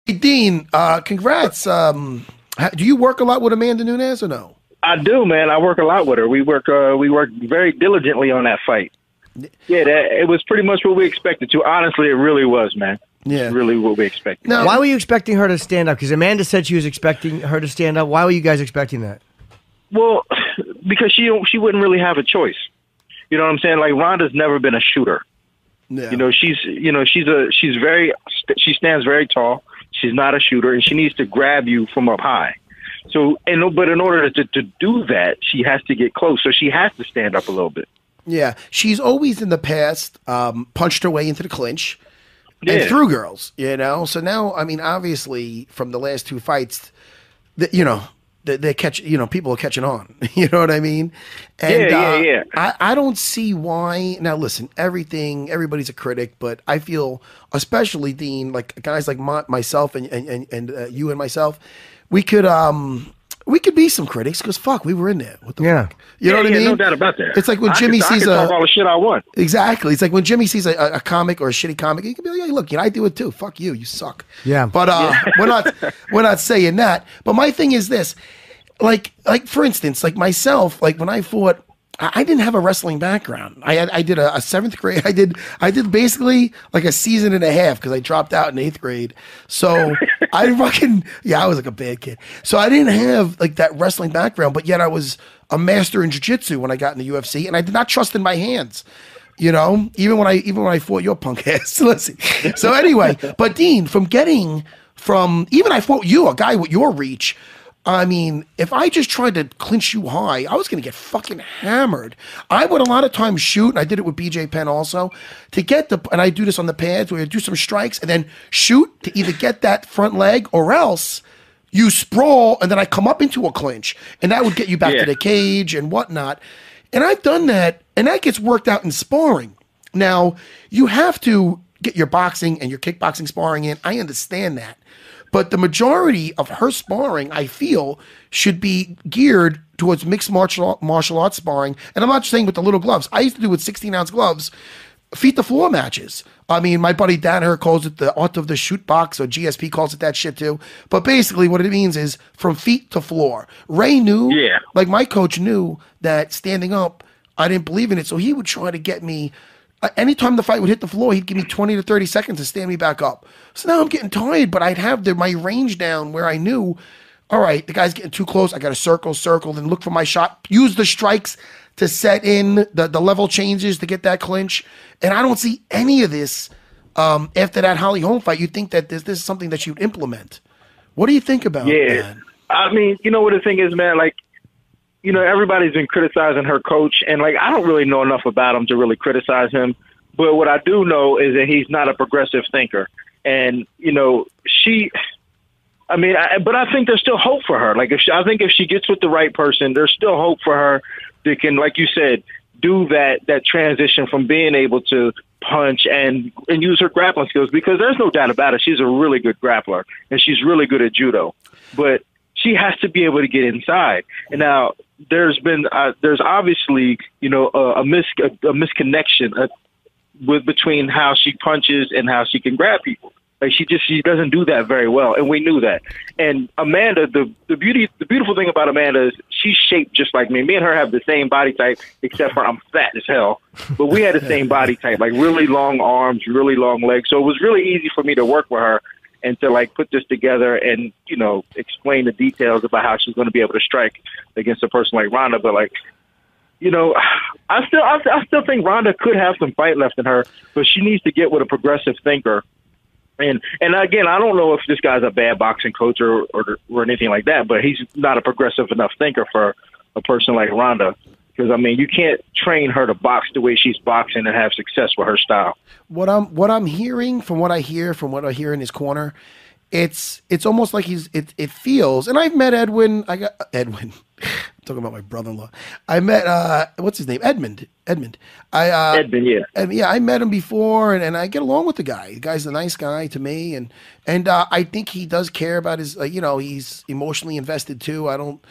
Hey, Dean, congrats. Do you work a lot with Amanda Nunes or no? I do, man. I work a lot with her. We work very diligently on that fight. Yeah, it was pretty much what we expected to. Honestly, it really was, man. Yeah. It's really what we expected. Now, Why were you expecting her to stand up? Because Amanda said she was expecting her to stand up. Why were you guys expecting that? Well, because she wouldn't really have a choice. You know what I'm saying? Like Ronda's never been a shooter. yeah. You know, she stands very tall. She's not a shooter, and she needs to grab you from up high. So, but in order to do that, she has to get close. So she has to stand up a little bit. Yeah, she's always in the past punched her way into the clinch and Yeah. through girls, you know. So now, I mean, obviously, from the last two fights, they catch, people are catching on. You know what I mean? And Yeah. I don't see why. Now, listen, everybody's a critic, but I feel, especially Dean, like guys like myself and you and myself, we could be some critics because fuck, we were in there. What the fuck? You know what I mean? No doubt about that. It's like when Jimmy sees I can talk all the shit I want. Exactly. It's like when Jimmy sees a comic or a shitty comic, he can be like, "Hey, look, I do it too. Fuck you, you suck." Yeah. But we're not saying that. But my thing is this, like for instance, like myself, like when I fought, I didn't have a wrestling background. I did a seventh grade. I did basically like a season and a half because I dropped out in eighth grade. So I was like a bad kid. So I didn't have like that wrestling background, but yet I was a master in jiu-jitsu when I got in the UFC, and I did not trust in my hands. You know, even when I fought your punk ass. Let's see. So anyway, but Dean, even I fought you, a guy with your reach. I mean, if I just tried to clinch you high, I was going to get fucking hammered. I would a lot of times shoot, and I did it with BJ Penn also, and I do this on the pads where I do some strikes and then shoot to either get that front leg or else you sprawl and then I come up into a clinch and that would get you back to the cage and whatnot. And I've done that, and that gets worked out in sparring. Now, you have to get your boxing and your kickboxing sparring in. I understand that. But the majority of her sparring, I feel, should be geared towards mixed martial arts sparring. And I'm not saying with the little gloves. I used to do with 16-ounce gloves, feet to floor matches. I mean, my buddy Danaher calls it the art of the shoot box, or GSP calls it that shit too. But basically what it means is from feet to floor. Ray knew, like my coach knew that standing up, I didn't believe in it. So he would try to get me, anytime the fight would hit the floor, he'd give me 20 to 30 seconds to stand me back up. So now I'm getting tired, but I'd have my range down where I knew, all right, the guy's getting too close. I got to circle, then look for my shot. Use the strikes to set in the level changes to get that clinch. And I don't see any of this after that Holly Holm fight. You think that this is something that you'd implement. What do you think about that? I mean, you know what the thing is, man? Like, everybody's been criticizing her coach, and like I don't really know enough about him to really criticize him. But what I do know is that he's not a progressive thinker. And, but I think there's still hope for her. Like, I think if she gets with the right person, there's still hope for her that can, like you said, do that transition from being able to punch and use her grappling skills, because there's no doubt about it. She's a really good grappler and she's really good at judo, but she has to be able to get inside. And now there's obviously, a misconnection between how she punches and how she can grab people. Like she doesn't do that very well, and we knew that. And Amanda, the beautiful thing about Amanda is she's shaped just like me. Me and her have the same body type, except for I'm fat as hell. But we had the same body type, like really long arms, really long legs. So it was really easy for me to work with her and to like put this together and explain the details about how she's going to be able to strike against a person like Ronda. But like, I still think Ronda could have some fight left in her, but she needs to get with a progressive thinker. And again, I don't know if this guy's a bad boxing coach or anything like that, but he's not a progressive enough thinker for a person like Ronda. Because I mean, you can't train her to box the way she's boxing and have success with her style. What I'm hearing from what I hear in his corner, it's almost like it feels. And I've met Edwin. I got Edwin. I'm talking about my brother-in-law. I met what's his name? Edmund. Edmund, yeah. And yeah, I met him before, and I get along with the guy. The guy's a nice guy to me, and I think he does care about his. He's emotionally invested too. I don't,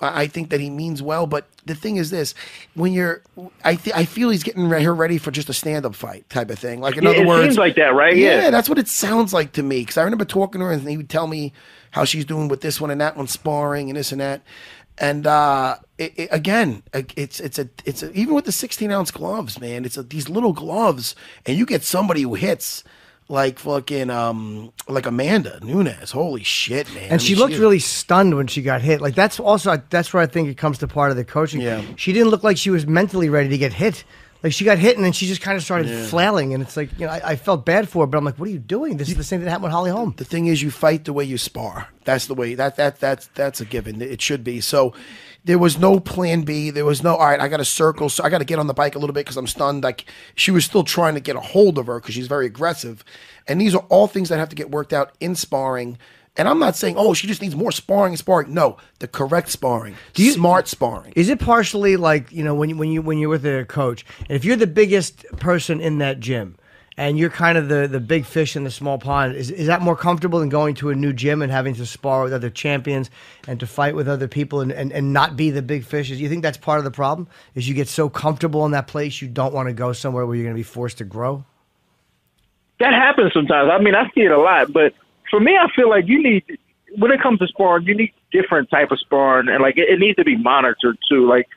I think that he means well, but the thing is this: when I feel he's getting her ready for just a stand-up fight type of thing. Like in other words, it seems like that, right? Yeah, that's what it sounds like to me. Because I remember talking to her, and he would tell me how she's doing with this one and that one, sparring and this and that. And again, it's even with the 16-ounce gloves, man. These little gloves, and you get somebody who hits. Like fucking, like Amanda Nunes. Holy shit, man! And she looked really stunned when she got hit. Like that's where I think it comes to part of the coaching. Yeah. She didn't look like she was mentally ready to get hit. Like she got hit and then she just kind of started flailing, and it's like I felt bad for her, but I'm like, what are you doing? This is the same thing that happened with Holly Holm. The thing is, you fight the way you spar. That's the way. That's a given. It should be. So there was no plan B. There was no, all right, I got to circle. So I got to get on the bike a little bit because I'm stunned. Like she was still trying to get a hold of her because she's very aggressive. And these are all things that have to get worked out in sparring. And I'm not saying, oh, she just needs more sparring. No, the correct sparring, smart sparring. Is it partially like, when you're with a coach, and if you're the biggest person in that gym, and you're kind of the big fish in the small pond, is that more comfortable than going to a new gym and having to spar with other champions and to fight with other people and not be the big fish? Do you think that's part of the problem? Is you get so comfortable in that place you don't want to go somewhere where you're going to be forced to grow? That happens sometimes. I mean, I see it a lot, but for me, I feel like when it comes to sparring, you need different type of sparring, and like it needs to be monitored too. Like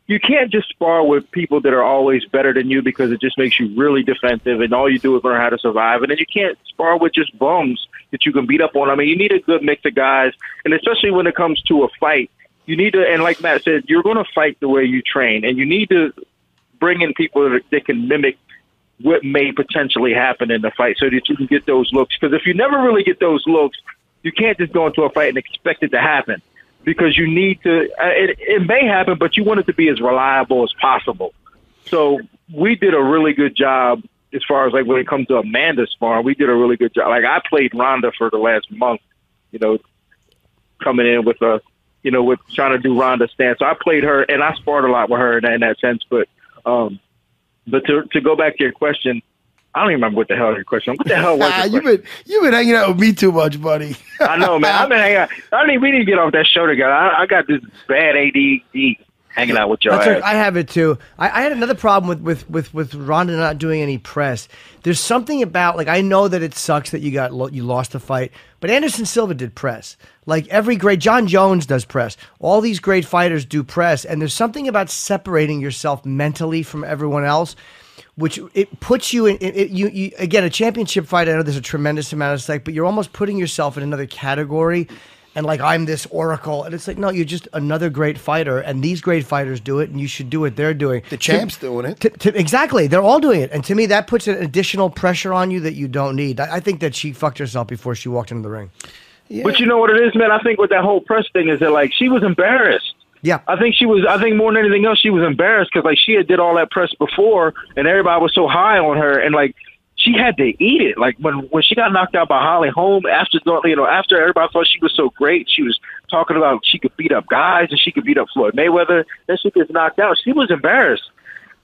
you can't just spar with people that are always better than you because it just makes you really defensive, and all you do is learn how to survive. And then you can't spar with just bums that you can beat up on. I mean, you need a good mix of guys, and especially when it comes to a fight, you need to. And like Matt said, you're going to fight the way you train, and you need to bring in people that can mimic what may potentially happen in the fight so that you can get those looks. Because if you never really get those looks, you can't just go into a fight and expect it to happen because you need to it may happen, but you want it to be as reliable as possible. So we did a really good job as far as like when it comes to Amanda's sparring. We did a really good job. Like I played Ronda for the last month, coming in with with trying to do Ronda stance. So I played her and I sparred a lot with her in that sense. But to go back to your question, I don't even remember what the hell your question. What the hell was it? You've been hanging out with me too much, buddy. I know, man. I've been hanging out. We didn't get off that show together. I got this bad ADD hanging out with y'all. I have it too. I had another problem with Ronda not doing any press. There's something about, like, I know that it sucks that you lost the fight, but Anderson Silva did press. Like every great, John Jones does press. All these great fighters do press, and there's something about separating yourself mentally from everyone else, which it puts you in. You again, a championship fight. I know there's a tremendous amount of stake, but you're almost putting yourself in another category. And like, I'm this oracle, and it's like, no, you're just another great fighter, and these great fighters do it, and you should do what they're doing. The champ's doing it. Exactly, they're all doing it, and to me, that puts an additional pressure on you that you don't need. I think that she fucked herself before she walked into the ring. Yeah. But you know what it is, man? I think with that whole press thing is that, like, she was embarrassed. Yeah. I think more than anything else, she was embarrassed because, like, she had did all that press before, and everybody was so high on her, and, like, she had to eat it. Like, when she got knocked out by Holly Holm, after everybody thought she was so great, she was talking about she could beat up guys and she could beat up Floyd Mayweather, then she gets knocked out. She was embarrassed.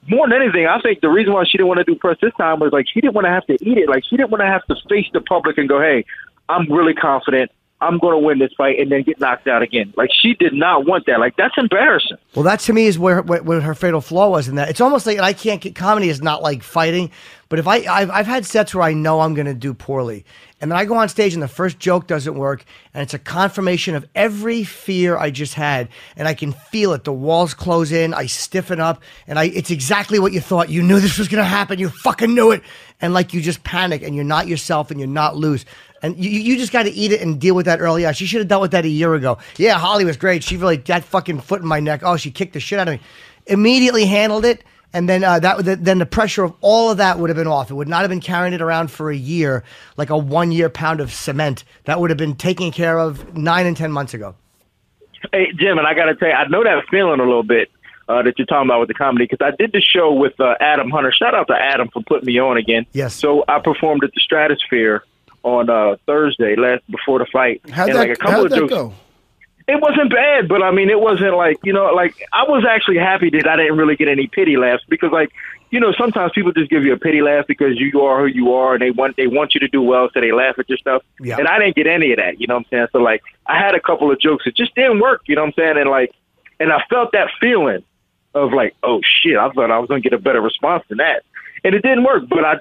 More than anything, I think the reason why she didn't want to do press this time was, like, she didn't want to have to eat it. Like, she didn't want to have to face the public and go, hey, I'm really confident. I'm going to win this fight, and then get knocked out again. Like, she did not want that. Like, that's embarrassing. Well, that to me is where her fatal flaw was in that. It's almost like, and I can't get, comedy is not like fighting, but if I've had sets where I know I'm going to do poorly, and then I go on stage and the first joke doesn't work, and it's a confirmation of every fear I just had, and I can feel it. The walls close in, I stiffen up, and it's exactly what you thought. You knew this was going to happen. You fucking knew it. And like, you just panic, and you're not yourself, and you're not loose. And you just got to eat it and deal with that early on. She should have dealt with that a year ago. Yeah, Holly was great. She really, that fucking foot in my neck. Oh, she kicked the shit out of me. Immediately handled it. And then then the pressure of all of that would have been off. It would not have been carrying it around for a year like a 1 year pound of cement. That would have been taken care of 9 and 10 months ago. Hey, Jim, and I got to tell you, I know that feeling a little bit that you're talking about with the comedy, because I did the show with Adam Hunter. Shout out to Adam for putting me on again. Yes. So I performed at the Stratosphere on Thursday, before the fight. How'd that go? It wasn't bad, but I mean, it wasn't like, I was actually happy that I didn't really get any pity laughs, because, like, sometimes people just give you a pity laugh because you are who you are, and they want you to do well, so they laugh at your stuff. Yeah. And I didn't get any of that, you know what I'm saying? So, like, I had a couple of jokes that just didn't work, you know what I'm saying? And, like, And I felt that feeling of like, oh shit, I thought I was going to get a better response than that. And it didn't work, but I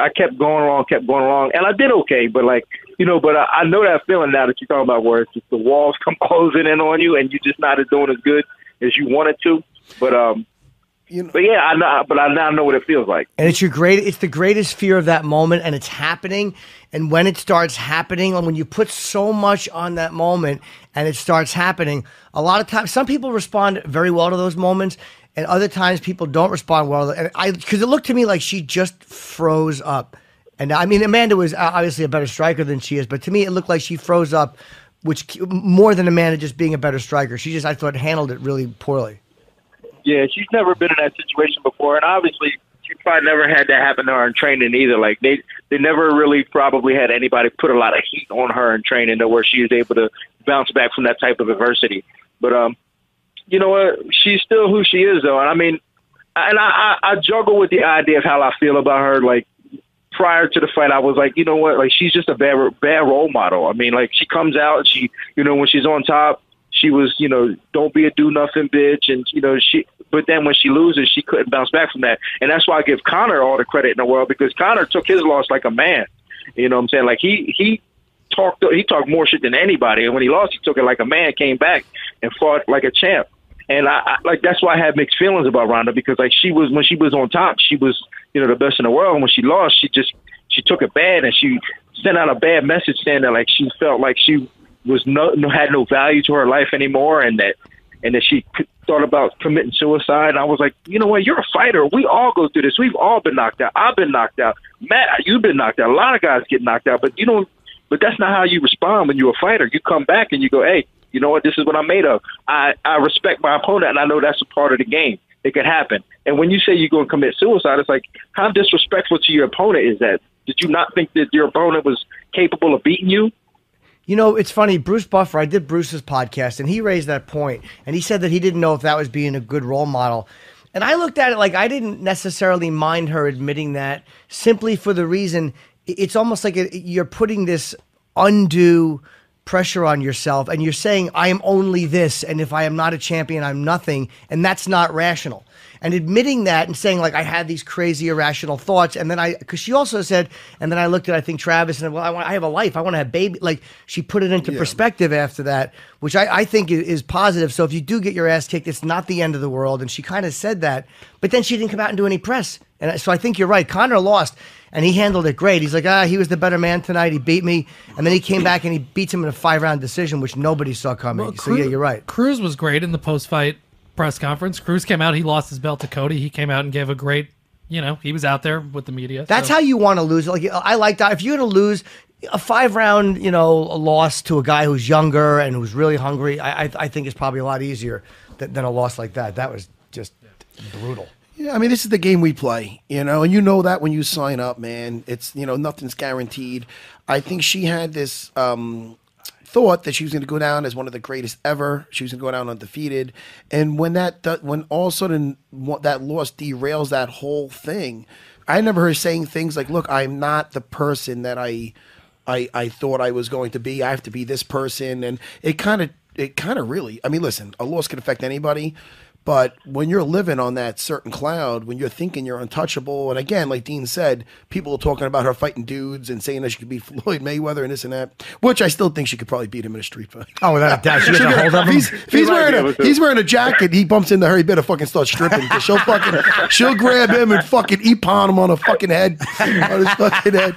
kept going along, and I did okay. But like, but I know that feeling now that you're talking about, where it's just the walls come closing in on you, and you're just not doing as good as you wanted to. But but yeah, I now know what it feels like. And it's the greatest fear of that moment, and it's happening. And when it starts happening, and when you put so much on that moment, and it starts happening, a lot of times, some people respond very well to those moments. And other times people don't respond well. And because it looked to me like she just froze up. And I mean, Amanda was obviously a better striker than she is, but to me it looked like she froze up, which more than Amanda just being a better striker. She just, I thought, handled it really poorly. Yeah, she's never been in that situation before, and obviously she probably never had that happen to her in training either. Like they never really probably had anybody put a lot of heat on her in training to where she was able to bounce back from that type of adversity. But you know what? She's still who she is, though. And I mean, I juggle with the idea of how I feel about her. Like, prior to the fight, I was like, you know what? Like, she's just a bad role model. I mean, like, she comes out and she, when she's on top, she was, don't be a do-nothing bitch. And, but then when she loses, she couldn't bounce back from that. And that's why I give Conor all the credit in the world, because Conor took his loss like a man. You know what I'm saying? Like, he talked more shit than anybody. And when he lost, he took it like a man, came back and fought like a champ. And I like, that's why I have mixed feelings about Ronda, because like when she was on top, she was, the best in the world. And when she lost, she took it bad, and she sent out a bad message saying that like she felt like she was had no value to her life anymore, and that she thought about committing suicide. And I was like, you know what? You're a fighter. We all go through this. We've all been knocked out. I've been knocked out. Matt, you've been knocked out. A lot of guys get knocked out, but but that's not how you respond when you're a fighter. You come back and you go, hey, you know what? This is what I'm made of. I respect my opponent, and I know that's a part of the game. It could happen. And when you say you're going to commit suicide, it's like, how disrespectful to your opponent is that? Did you not think that your opponent was capable of beating you? It's funny. Bruce Buffer, I did Bruce's podcast, and he raised that point, and he said that he didn't know if that was being a good role model. And I looked at it like I didn't necessarily mind her admitting that, simply for the reason it's almost like you're putting this undue pressure on yourself, and you're saying, I am only this, and if I am not a champion, I'm nothing, and that's not rational. And admitting that and saying, like, I had these crazy irrational thoughts, and then because she also said, and then I looked at, I think, Travis, and well, I have a life, I want to have baby. Like, she put it into perspective after that, which I think is positive. So if you do get your ass kicked, it's not the end of the world, and she kind of said that, but then she didn't come out and do any press. And so I think you're right. Conor lost, and he handled it great. He's like, he was the better man tonight. He beat me. And then he came back and he beats him in a 5-round decision, which nobody saw coming. Well, so, yeah, you're right. Cruz was great in the post-fight press conference. Cruz came out. He lost his belt to Cody. He came out and gave a great, he was out there with the media. That's how you want to lose. Like, I like that. If you're going to lose a 5-round, a loss to a guy who's younger and who's really hungry, I think it's probably a lot easier than a loss like that. That was just brutal. Yeah, I mean, this is the game we play, and you know that when you sign up, man. It's, nothing's guaranteed. I think she had this thought that she was going to go down as one of the greatest ever. She was going to go down undefeated. And when all of a sudden that loss derails that whole thing, I remember her saying things like, look, I'm not the person that I thought I was going to be. I have to be this person. And it kind of really, I mean, listen, a loss can affect anybody. But when you're living on that certain cloud, when you're thinking you're untouchable, and again, like Dean said, people are talking about her fighting dudes and saying that she could beat Floyd Mayweather and this and that, which I still think she could probably beat him in a street fight. Oh, without a doubt. She got a hold of him. He's wearing a jacket. He bumps into her. He better fucking start stripping. She'll grab him and fucking ippon him on a fucking head. On his fucking head.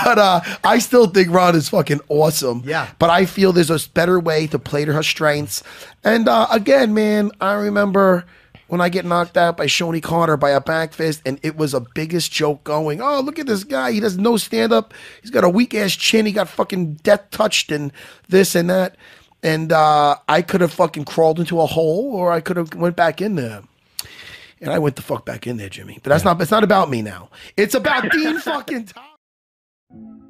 But I still think Ron is fucking awesome. Yeah. But I feel there's a better way to play to her strengths. And again, man, I remember when I get knocked out by Shoney Carter by a back fist, and it was a biggest joke going, oh, look at this guy. He does no stand-up. He's got a weak-ass chin. He got fucking death touched and this and that. And I could have fucking crawled into a hole, or I could have went back in there. And I went the fuck back in there, Jimmy. But it's not about me now. It's about Dean fucking Thomas.